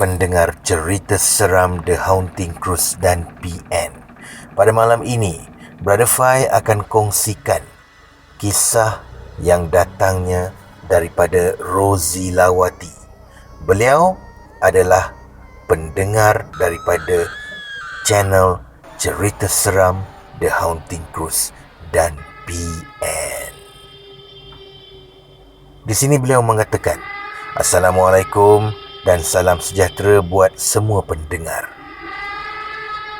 pendengar cerita seram The Haunting Cruise dan PN. Pada malam ini, Brother Fai akan kongsikan kisah yang datangnya daripada Rozi Lawati. Beliau adalah pendengar daripada channel cerita seram The Haunting Cruise dan PN. Di sini beliau mengatakan, Assalamualaikum dan salam sejahtera buat semua pendengar.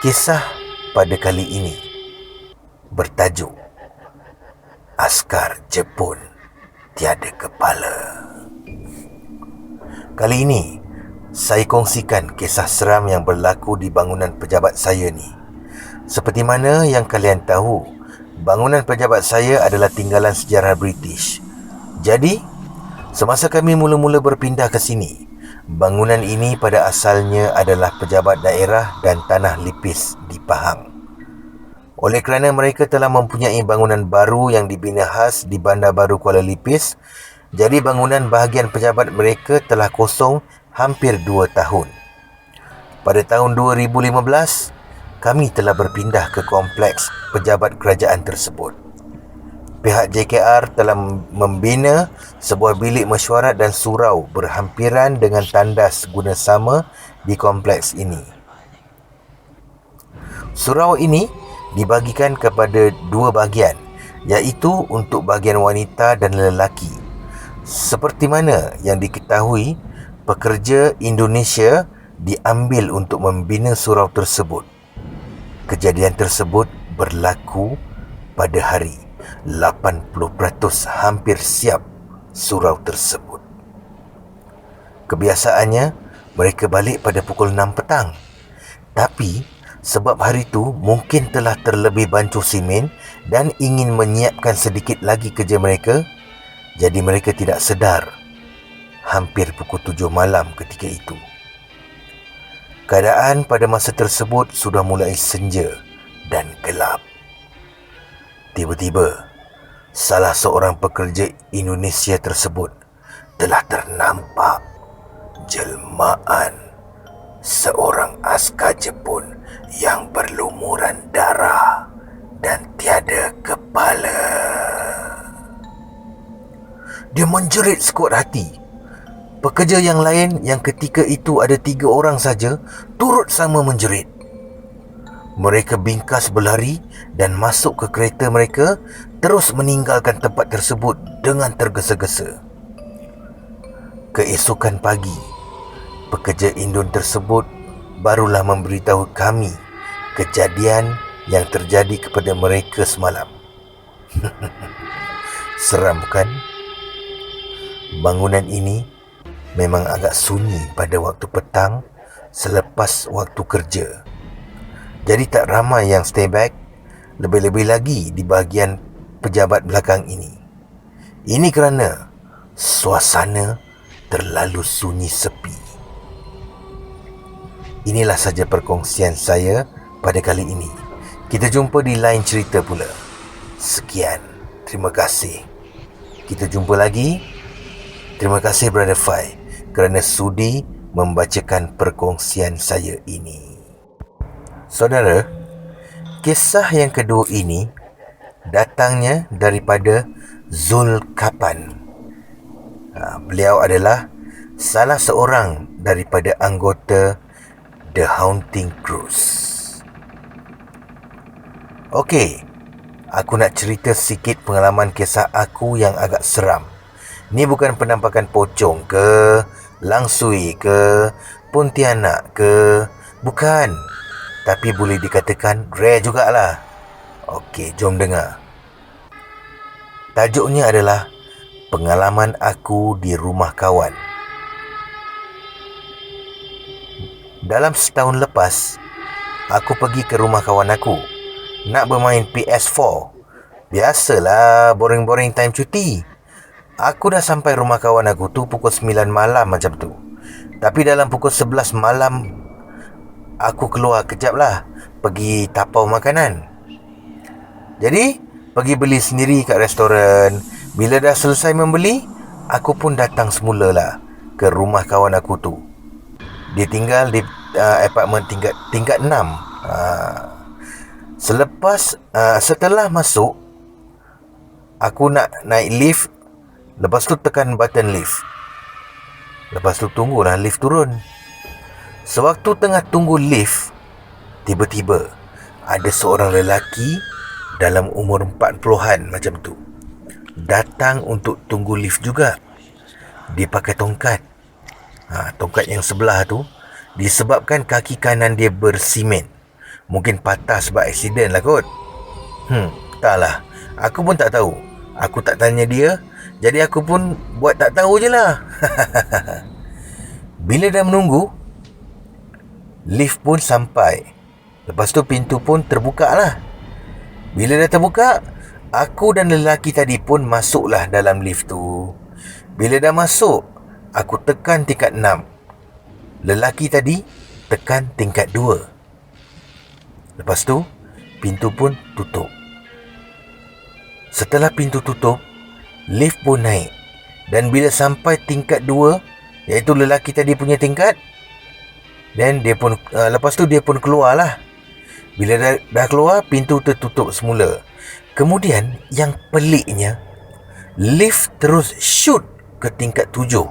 Kisah pada kali ini bertajuk Askar Jepun Tiada Kepala. Kali ini saya kongsikan kisah seram yang berlaku di bangunan pejabat saya ni. Seperti mana yang kalian tahu, bangunan pejabat saya adalah tinggalan sejarah British. Jadi, semasa kami mula-mula berpindah ke sini, bangunan ini pada asalnya adalah pejabat daerah dan tanah lipis di Pahang. Oleh kerana mereka telah mempunyai bangunan baru yang dibina khas di Bandar Baru Kuala Lipis, jadi bangunan bahagian pejabat mereka telah kosong hampir 2 tahun. Pada tahun 2015, kami telah berpindah ke kompleks pejabat kerajaan tersebut. Pihak JKR telah membina sebuah bilik mesyuarat dan surau berhampiran dengan tandas guna sama di kompleks ini. Surau ini dibagikan kepada 2 bahagian, iaitu untuk bahagian wanita dan lelaki. Seperti mana yang diketahui, pekerja Indonesia diambil untuk membina surau tersebut. Kejadian tersebut berlaku pada hari 80% hampir siap surau tersebut. Kebiasaannya, mereka balik pada pukul 6 petang. Tapi, sebab hari itu mungkin telah terlebih bancuh simen dan ingin menyiapkan sedikit lagi kerja mereka, jadi mereka tidak sedar hampir pukul 7 malam ketika itu. Keadaan pada masa tersebut sudah mulai senja dan gelap. Tiba-tiba, salah seorang pekerja Indonesia tersebut telah ternampak jelmaan seorang askar Jepun yang berlumuran darah dan tiada kepala. Dia menjerit sekuat hati. Pekerja yang lain yang ketika itu ada 3 orang saja turut sama menjerit. Mereka bingkas berlari dan masuk ke kereta mereka, terus meninggalkan tempat tersebut dengan tergesa-gesa. Keesokan pagi, pekerja Indon tersebut barulah memberitahu kami kejadian yang terjadi kepada mereka semalam. Seram kan? Bangunan ini memang agak sunyi pada waktu petang selepas waktu kerja. Jadi tak ramai yang stay back, lebih-lebih lagi di bahagian pejabat belakang ini. Ini kerana suasana terlalu sunyi sepi. Inilah saja perkongsian saya pada kali ini. Kita jumpa di lain cerita pula. Sekian. Terima kasih. Kita jumpa lagi. Terima kasih Brother Fai kerana sudi membacakan perkongsian saya ini. Saudara, kisah yang kedua ini datangnya daripada Zulkapan. Beliau adalah salah seorang daripada anggota The Haunting Cruise. Okey, aku nak cerita sikit pengalaman kisah aku yang agak seram. Ni bukan penampakan pocong ke, langsui ke, Pontianak ke, bukan. Tapi boleh dikatakan rare jugalah. Okey, jom dengar. Tajuknya adalah pengalaman aku di rumah kawan. Dalam setahun lepas, aku pergi ke rumah kawan aku nak bermain PS4. Biasalah, boring-boring time cuti. Aku dah sampai rumah kawan aku tu pukul 9 malam macam tu. Tapi dalam pukul 11 malam, aku keluar kejap lah, pergi tapau makanan. Jadi, pergi beli sendiri kat restoran. Bila dah selesai membeli, aku pun datang semula lah ke rumah kawan aku tu. Dia tinggal di apartmen tingkat 6. Setelah masuk, aku nak naik lift. Lepas tu tekan button lift. Lepas tu tunggulah lift turun. Sewaktu tengah tunggu lift, tiba-tiba ada seorang lelaki dalam umur 40-an macam tu datang untuk tunggu lift juga. Dia pakai tongkat. Tongkat yang sebelah tu disebabkan kaki kanan dia bersimen. Mungkin patah sebab aksiden lah kot. Taklah, aku pun tak tahu. Aku tak tanya dia, jadi aku pun buat tak tahu je lah. Bila dah menunggu, lift pun sampai. Lepas tu pintu pun terbuka lah. Bila dah terbuka, aku dan lelaki tadi pun masuklah dalam lift tu. Bila dah masuk, aku tekan tingkat 6. Lelaki tadi tekan tingkat 2. Lepas tu, pintu pun tutup. Setelah pintu tutup, lift pun naik. Dan bila sampai tingkat 2, iaitu lelaki tadi punya tingkat, dan dia pun lepas tu dia pun keluar lah. Bila dah keluar, pintu tertutup semula. Kemudian yang peliknya, lift terus shoot ke tingkat 7.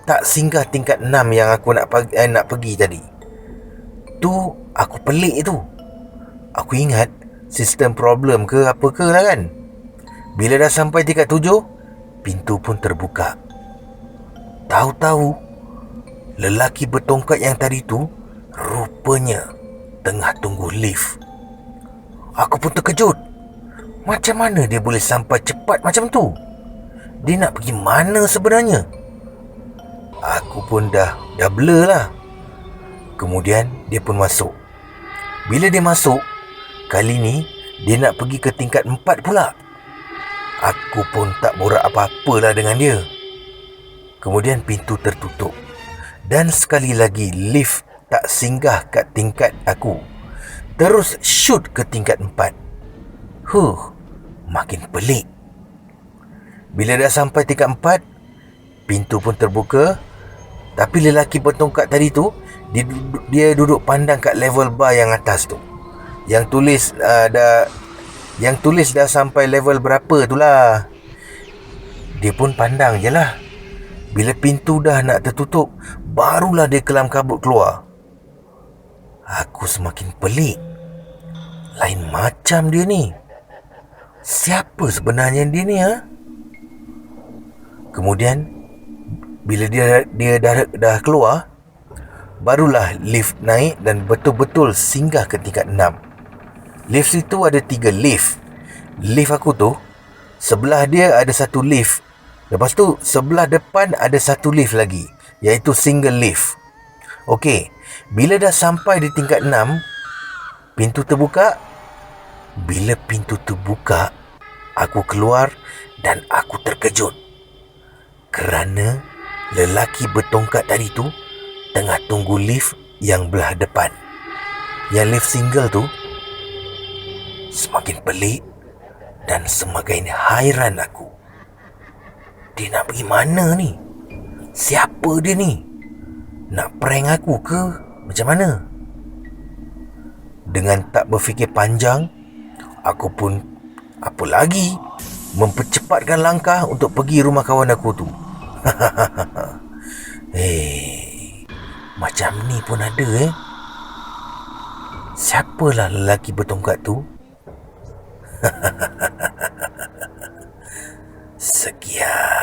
Tak singgah tingkat 6 yang aku nak pergi tadi. Tu aku pelik tu. Aku ingat sistem problem ke apa ke lah kan. Bila dah sampai tingkat 7, pintu pun terbuka. Tahu-tahu lelaki bertongkat yang tadi tu rupanya tengah tunggu lift. Aku pun terkejut. Macam mana dia boleh sampai cepat macam tu? Dia nak pergi mana sebenarnya? Aku pun dah blur lah. Kemudian dia pun masuk. Bila dia masuk, kali ni dia nak pergi ke tingkat 4 pula. Aku pun tak borak apa-apa lah dengan dia. Kemudian pintu tertutup. Dan sekali lagi lift tak singgah kat tingkat aku. Terus shoot ke tingkat 4. Makin pelik. Bila dah sampai tingkat 4, pintu pun terbuka. Tapi lelaki bertongkat tadi tu, dia duduk pandang kat level bar yang atas tu. Yang tulis dah sampai level berapa tu lah. Dia pun pandang je lah. Bila pintu dah nak tertutup, barulah dia kelam kabut keluar. Aku semakin pelik. Lain macam dia ni. Siapa sebenarnya dia ni Kemudian bila dia dah keluar, barulah lift naik dan betul-betul singgah ke tingkat 6. Lift itu ada 3 lift. Lift aku tu, sebelah dia ada satu lift. Lepas tu sebelah depan ada satu lift lagi, iaitu single lift. Okey, bila dah sampai di tingkat 6, pintu terbuka. Bila pintu terbuka, aku keluar dan aku terkejut. Kerana lelaki bertongkat tadi tu tengah tunggu lift yang belah depan. Yang lift single tu. Semakin pelik dan semakin hairan aku. Dia nak pergi mana ni? Siapa dia ni? Nak prank aku ke? Macam mana? Dengan tak berfikir panjang, aku pun apa lagi mempercepatkan langkah untuk pergi rumah kawan aku tu. Macam ni pun ada Siapalah lelaki bertongkat tu? Sekian.